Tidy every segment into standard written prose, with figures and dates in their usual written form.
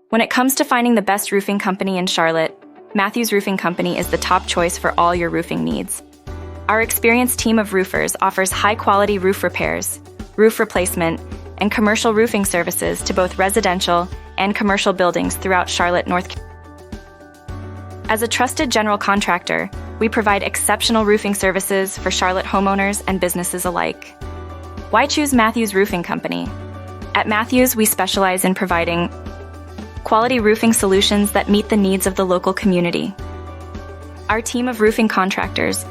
When it comes to finding the best roofing company in Charlotte, Mathews Roofing Company is the top choice for all your roofing needs. Our experienced team of roofers offers high-quality roof repairs, roof replacement, and commercial roofing services to both residential and commercial buildings throughout Charlotte, North Carolina. As a trusted general contractor, we provide exceptional roofing services for Charlotte homeowners and businesses alike. Why choose Mathews Roofing Company? At Mathews, we specialize in providing quality roofing solutions that meet the needs of the local community. Our team of roofing contractors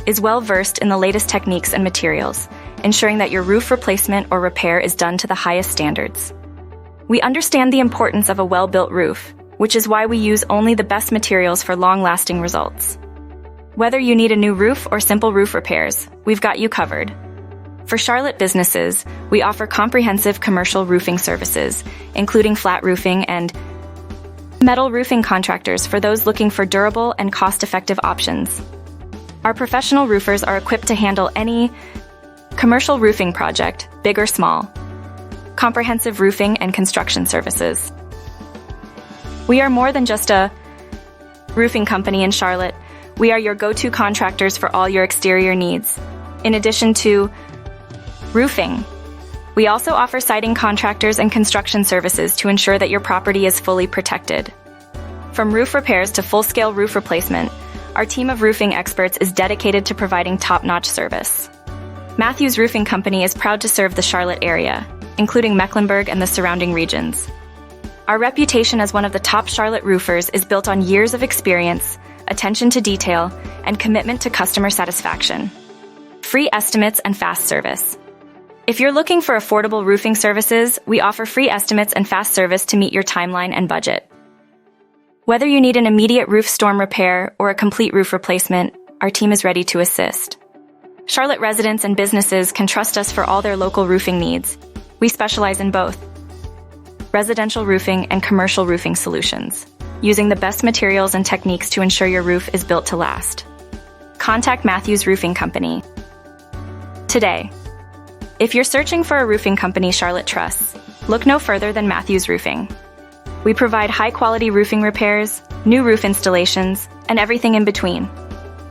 is well versed in the latest techniques and materials, ensuring that your roof replacement or repair is done to the highest standards. We understand the importance of a well-built roof, which is why we use only the best materials for long-lasting results. Whether you need a new roof or simple roof repairs, we've got you covered. For Charlotte businesses, we offer comprehensive commercial roofing services, including flat roofing and metal roofing contractors for those looking for durable and cost-effective options. Our professional roofers are equipped to handle any commercial roofing project, big or small. Comprehensive roofing and construction services. We are more than just a roofing company in Charlotte. We are your go-to contractors for all your exterior needs. In addition to roofing, we also offer siding contractors and construction services to ensure that your property is fully protected. From roof repairs to full-scale roof replacement, our team of roofing experts is dedicated to providing top-notch service. Mathews Roofing Company is proud to serve the Charlotte area, including Mecklenburg and the surrounding regions. Our reputation as one of the top Charlotte roofers is built on years of experience, attention to detail, and commitment to customer satisfaction. Free estimates and fast service. If you're looking for affordable roofing services, we offer free estimates and fast service to meet your timeline and budget. Whether you need an immediate roof storm repair or a complete roof replacement, our team is ready to assist. Charlotte residents and businesses can trust us for all their local roofing needs. We specialize in both residential roofing and commercial roofing solutions, using the best materials and techniques to ensure your roof is built to last. Contact Mathews Roofing Company today. If you're searching for a roofing company Charlotte trusts, look no further than Mathews Roofing. We provide high-quality roofing repairs, new roof installations, and everything in between.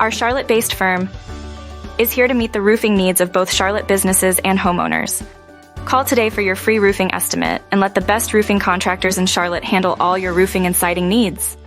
Our Charlotte-based firm is here to meet the roofing needs of both Charlotte businesses and homeowners. Call today for your free roofing estimate and let the best roofing contractors in Charlotte handle all your roofing and siding needs.